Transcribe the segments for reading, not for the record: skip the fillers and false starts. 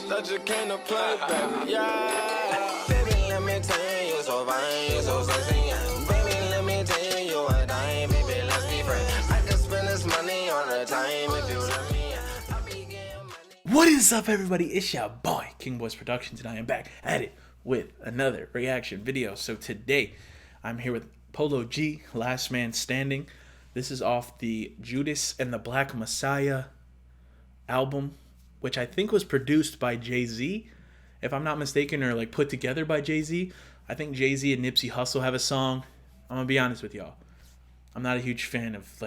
that you came to play, baby. Yeah. Baby, let me tell you, so fine, you so sexy. Yeah. Baby, let me tell you, you a dime, baby, let's be friends. I can spend this money on a time if you let me. I'll be getting money. What is up, everybody? It's your boy, King Boys Productions, and I am back at it with another reaction video. So today, I'm here with Polo G, Last Man Standing. This is off the Judas and the Black Messiah album, which I think was produced by Jay-Z, if I'm not mistaken, or like put together by Jay-Z. I think Jay-Z and Nipsey Hussle have a song. I'm gonna be honest with y'all. I'm not a huge fan of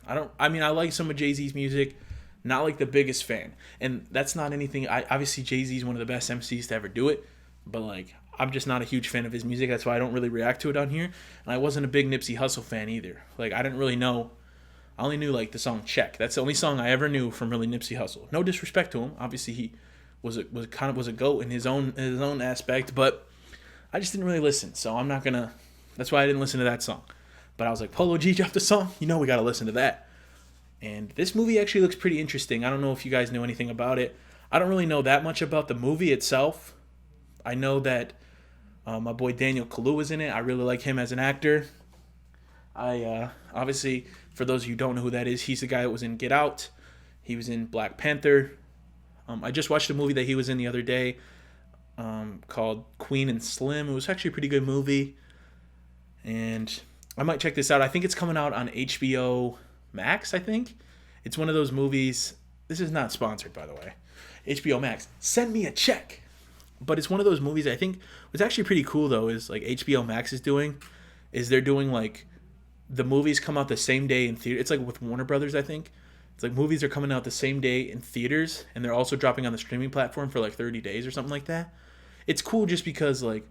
I like some of Jay-Z's music, not like the biggest fan. And that's not anything. Obviously Jay-Z is one of the best MCs to ever do it, but like I'm just not a huge fan of his music. That's why I don't really react to it on here. And I wasn't a big Nipsey Hussle fan either. Like I didn't really know. I only knew like the song Check. That's the only song I ever knew from really Nipsey Hussle. No disrespect to him. Obviously he was a goat in his own aspect, but I just didn't really listen. So I'm not gonna. That's why I didn't listen to that song. But I was like, Polo G dropped a song. You know we gotta listen to that. And this movie actually looks pretty interesting. I don't know if you guys know anything about it. I don't really know that much about the movie itself. I know that my boy Daniel Kaluuya is in it. I really like him as an actor. Obviously, for those of you who don't know who that is, he's the guy that was in Get Out. He was in Black Panther. I just watched a movie that he was in the other day called Queen and Slim. It was actually a pretty good movie. And I might check this out. I think it's coming out on HBO Max, I think. It's one of those movies. This is not sponsored, by the way. HBO Max, send me a check. But it's one of those movies I think what's actually pretty cool, though, is like HBO Max is they're doing like the movies come out the same day in theater. It's like with Warner Brothers, I think. It's like movies are coming out the same day in theaters, and they're also dropping on the streaming platform for like 30 days or something like that. It's cool just because like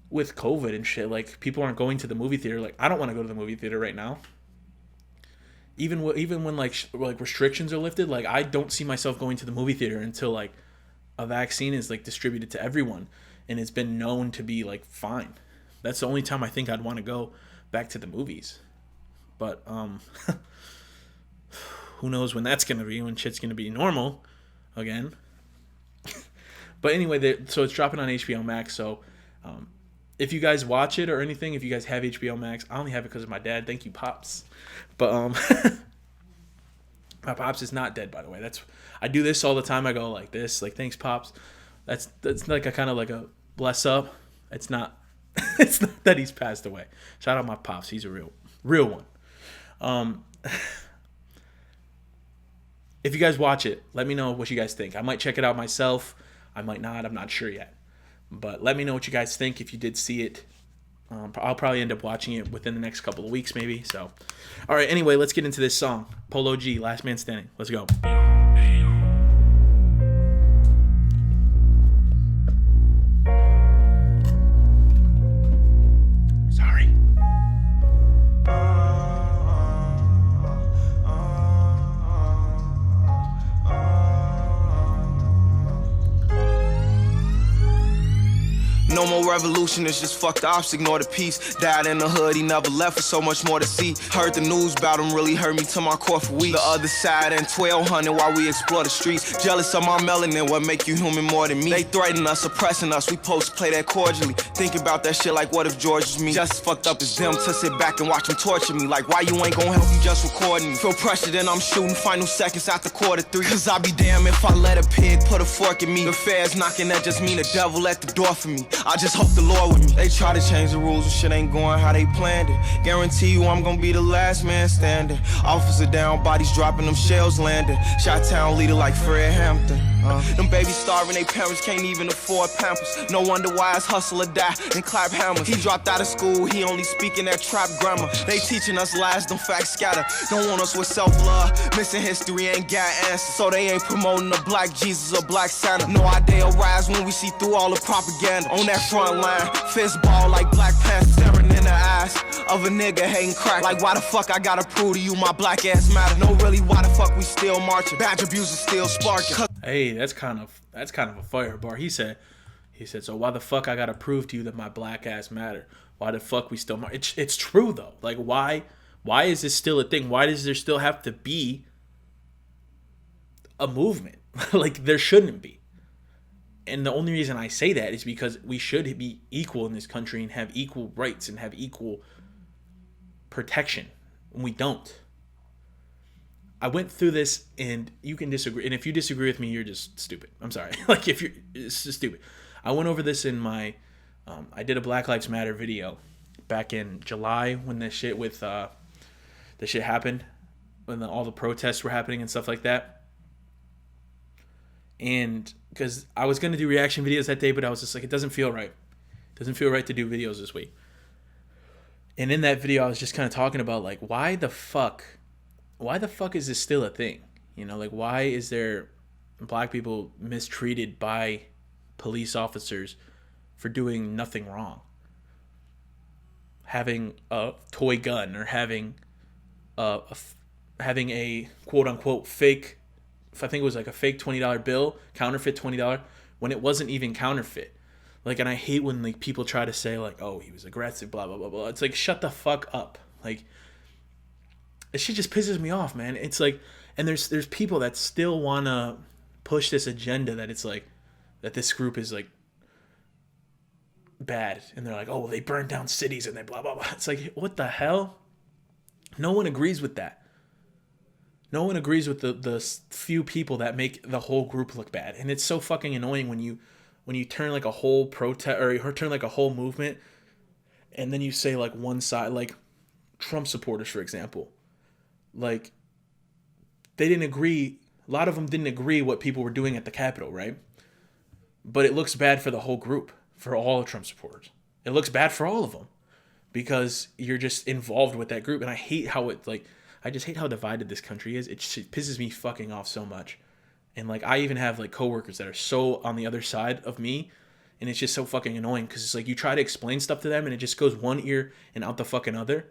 with COVID and shit, like people aren't going to the movie theater. Like I don't want to go to the movie theater right now. Even when like restrictions are lifted, like I don't see myself going to the movie theater until like a vaccine is like distributed to everyone and it's been known to be like fine. That's the only time I think I'd want to go back to the movies. But who knows when that's gonna be, when shit's gonna be normal again. But anyway, so it's dropping on HBO Max. So if you guys watch it or anything, if you guys have HBO Max, I only have it because of my dad. Thank you, Pops. But my Pops is not dead, by the way. I do this all the time. I go like this, like thanks, Pops. That's like a kind of like a bless up. It's not it's not that he's passed away. Shout out my Pops. He's a real one. If you guys watch it, let me know what you guys think. I might check it out myself. I might not. I'm not sure yet. But let me know what you guys think if you did see it. I'll probably end up watching it within the next couple of weeks, maybe. So, all right. Anyway, let's get into this song. Polo G, Last Man Standing. Let's go. Sorry. No more revolution, it's just fuck the ops, ignore the peace. Died in the hood, he never left with so much more to see. Heard the news about him, really hurt me to my core for weeks. The other side and 1200 while we explore the streets. Jealous of my melanin, what make you human more than me? They threaten us, oppressing us, we supposed to play that cordially. Think about that shit like what if George was me? Just as fucked up as them to sit back and watch them torture me. Like why you ain't gonna help, you just recording me. Feel pressure, then I'm shooting final seconds after quarter three. Cause I be damn if I let a pig put a fork in me. The feds knocking, that just mean the devil at the door for me. I just hope the Lord with me. They try to change the rules, but shit ain't going how they planned it. Guarantee you I'm gonna be the last man standing. Officer down, bodies dropping, them shells landing. Shot-town leader like Fred Hampton. Them babies starving, they parents can't even afford Pampers. No wonder why his hustler die and clap hammers. He dropped out of school, he only speaking that trap grammar. They teaching us lies, them facts scatter. Don't want us with self-love, missing history ain't got answers. So they ain't promoting a black Jesus or black Santa. No idea rise when we see through all the propaganda. On that front line, fist ball like Black Panther, staring in the eyes of a nigga hating crack. Like why the fuck I gotta prove to you my black ass matter? No really, why the fuck we still marching? Badge abuse is still sparking. Hey, that's kind of a fire bar. He said, so why the fuck I gotta prove to you that my black ass matter? Why the fuck we still march? It's true though. Like why is this still a thing? Why does there still have to be a movement? Like there shouldn't be. And the only reason I say that is because we should be equal in this country and have equal rights and have equal protection. And we don't. I went through this, and you can disagree. And if you disagree with me, you're just stupid. I'm sorry. Like, if you're, it's just stupid. I went over this in my, I did a Black Lives Matter video back in July when this shit with, the shit happened, when all the protests were happening and stuff like that. And because I was going to do reaction videos that day, but I was just like, it doesn't feel right. It doesn't feel right to do videos this week. And in that video, I was just kind of talking about, like, why the fuck is this still a thing? You know, like, why is there black people mistreated by police officers for doing nothing wrong? Having a toy gun or having a quote unquote fake, I think it was like a fake $20 bill, counterfeit $20, when it wasn't even counterfeit. Like, and I hate when, like, people try to say, like, oh, he was aggressive, blah, blah, blah, blah. It's like, shut the fuck up. Like, this shit just pisses me off, man. It's like, and there's people that still want to push this agenda that it's like, that this group is, like, bad. And they're like, oh, well, they burned down cities and they blah, blah, blah. It's like, what the hell? No one agrees with that. No one agrees with the few people that make the whole group look bad. And it's so fucking annoying when you turn like a whole protest or turn like a whole movement and then you say like one side, like Trump supporters, for example, like they didn't agree. A lot of them didn't agree what people were doing at the Capitol, right? But it looks bad for the whole group, for all of Trump supporters. It looks bad for all of them because you're just involved with that group. And I hate how it like, I just hate how divided this country is. It pisses me fucking off so much. And like, I even have like coworkers that are so on the other side of me, and it's just so fucking annoying because it's like you try to explain stuff to them and it just goes one ear and out the fucking other.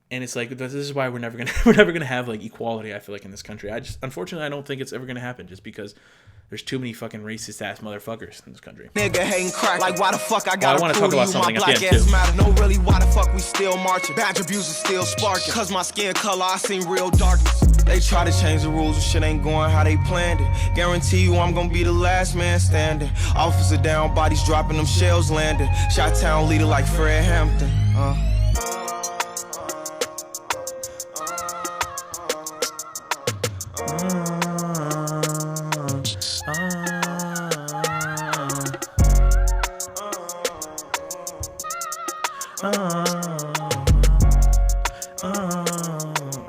And it's like, this is why we're never gonna have like equality, I feel like, in this country. Unfortunately, I don't think it's ever gonna happen just because there's too many fucking racist ass motherfuckers in this country. Nigga hating crack. Like, why the fuck I gotta want to talk about something at the end too. Matter. No, really, why the fuck we still marching? Badge abuse is still sparking. Cause my skin color, I seen real darkness. They try to change the rules, and shit ain't going how they planned it. Guarantee you I'm gonna be the last man standing. Officer down, bodies dropping, them shells landing. Shot-town leader like Fred Hampton.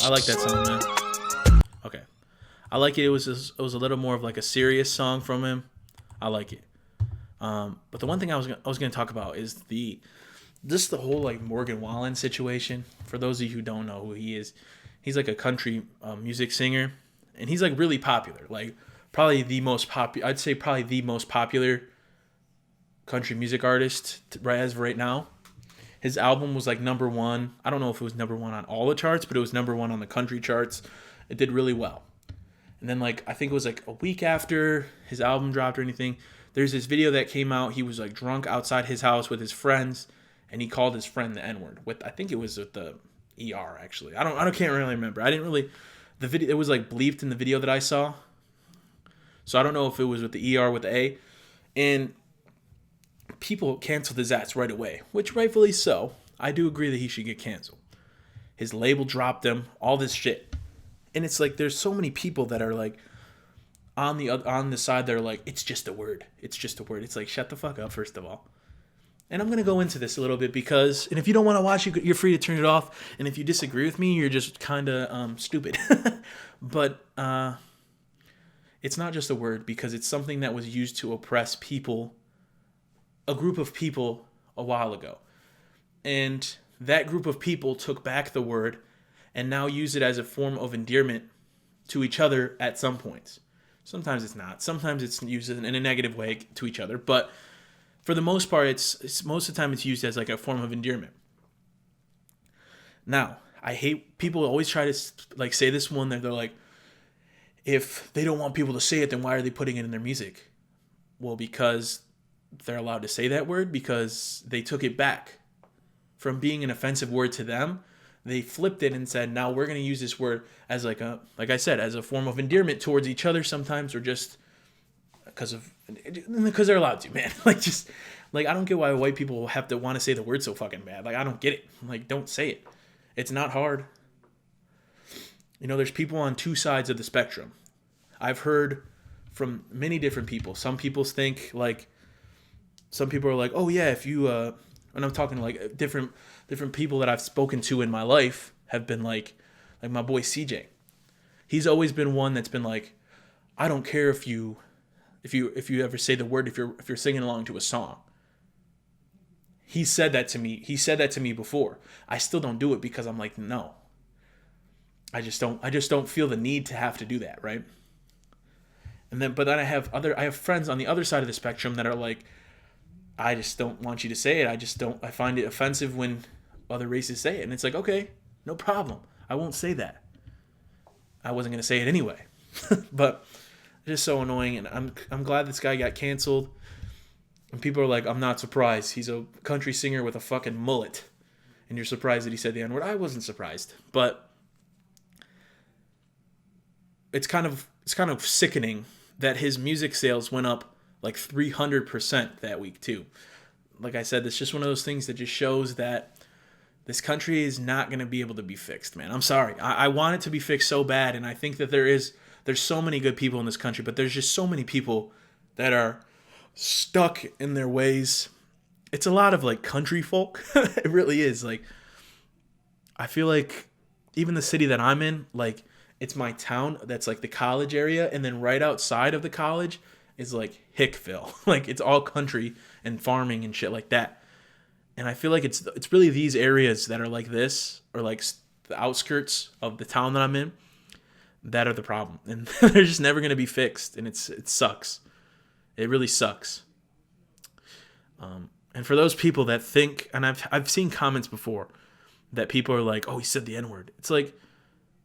I like that song, man. Okay, I like it. It was a little more of like a serious song from him. I like it. But the one thing I was gonna talk about is the whole like Morgan Wallen situation. For those of you who don't know who he is, he's like a country music singer, and he's like really popular. Like probably the most popular. I'd say probably the most popular country music artist as of right now. His album was like number one. I don't know if it was number one on all the charts, but it was number one on the country charts. It did really well. And then like, I think it was like a week after his album dropped or anything, there's this video that came out. He was like drunk outside his house with his friends, and he called his friend the N-word. I think it was with the ER actually. I can't really remember. The video, it was like bleeped in the video that I saw. So I don't know if it was with the ER with the A. And people canceled his ass right away, which rightfully so. I do agree that he should get canceled. His label dropped him, all this shit. And it's like there's so many people that are like on the side that are like, it's just a word. It's just a word. It's like, shut the fuck up, first of all. And I'm going to go into this a little bit because, and if you don't want to watch, you're free to turn it off. And if you disagree with me, you're just kind of stupid. But it's not just a word because it's something that was used to oppress people, a group of people a while ago. And that group of people took back the word and now use it as a form of endearment to each other at some points. Sometimes it's not. Sometimes it's used in a negative way to each other. But for the most part, it's most of the time it's used as like a form of endearment. Now, I hate people always try to like say this one that they're like, if they don't want people to say it, then why are they putting it in their music? Well, because they're allowed to say that word, because they took it back from being an offensive word to them. They flipped it and said, now we're going to use this word as like I said, as a form of endearment towards each other sometimes, or just because they're allowed to, man. Like, just, like, I don't get why white people have to want to say the word so fucking bad. Like, I don't get it. Like, don't say it. It's not hard. You know, there's people on two sides of the spectrum. I've heard from many different people. Some people think, like, some people are like, oh yeah, if you, and I'm talking like different people that I've spoken to in my life have been like my boy CJ. He's always been one that's been like, I don't care if you ever say the word, if you're singing along to a song. He said that to me. He said that to me before. I still don't do it because I'm like, no. I just don't feel the need to have to do that, right? But then I have friends on the other side of the spectrum that are like, I just don't want you to say it. I find it offensive when other races say it. And it's like, okay, no problem. I won't say that. I wasn't going to say it anyway. But it's just so annoying. And I'm glad this guy got canceled. And people are like, I'm not surprised. He's a country singer with a fucking mullet. And you're surprised that he said the N-word. I wasn't surprised. But it's kind of sickening that his music sales went up like 300% that week too. Like I said, it's just one of those things that just shows that this country is not going to be able to be fixed, man. I'm sorry. I want it to be fixed so bad, and I think that there's so many good people in this country, but there's just so many people that are stuck in their ways. It's a lot of like country folk. It really is. Like, I feel like even the city that I'm in, like, it's my town that's like the college area, and then right outside of the college is like Hickville. Like, it's all country and farming and shit like that. And I feel like it's really these areas that are like this, or like the outskirts of the town that I'm in, that are the problem. And they're just never going to be fixed. And it sucks. It really sucks. And for those people that think, and I've seen comments before that people are like, oh, he said the N-word. It's like,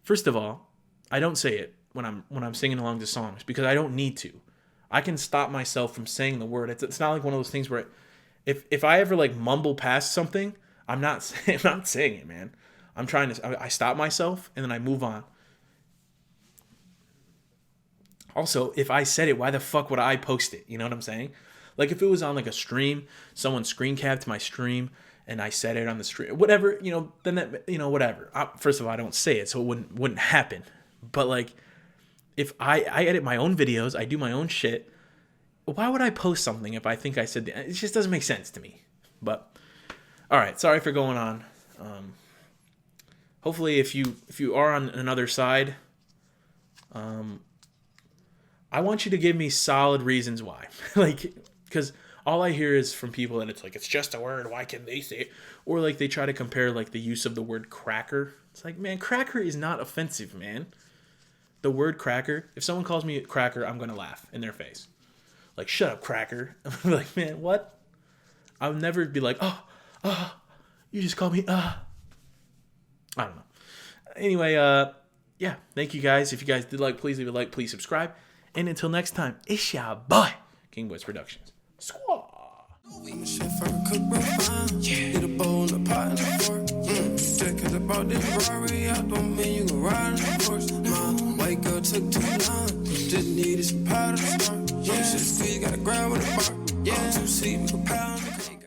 first of all, I don't say it when I'm singing along to songs because I don't need to. I can stop myself from saying the word. It's not like one of those things where if I ever like mumble past something, I'm not saying it, man. I stop myself and then I move on. Also, if I said it, why the fuck would I post it? You know what I'm saying? Like, if it was on like a stream, someone screen capped my stream and I said it on the stream, whatever, you know, then that, you know, whatever. First of all, I don't say it, so it wouldn't happen. But like, if I edit my own videos, I do my own shit, why would I post something if I think I said it just doesn't make sense to me. But all right, sorry for going on. Hopefully if you are on another side, I want you to give me solid reasons why. Like, because all I hear is from people that it's like, it's just a word, why can't they say it? Or like they try to compare like the use of the word cracker. It's like, man, cracker is not offensive, man. The word cracker, if someone calls me a cracker, I'm going to laugh in their face. Like, shut up, cracker. I'm like, man, what? I would never be like, you just called me, I don't know. Anyway, yeah, thank you guys. If you guys did like, please leave a like, please subscribe. And until next time, it's your boy, King Boys Productions. Squaw. Shit for a cook real fine. Get a bowl in the pot and a fork. Just cause I bought this Ferrari, I don't mean you can ride in the Porsche. My white girl took too long. Just needed some powder to start. Shit squeeze, gotta grab with a bar. Yeah, 2 seat, we can pound.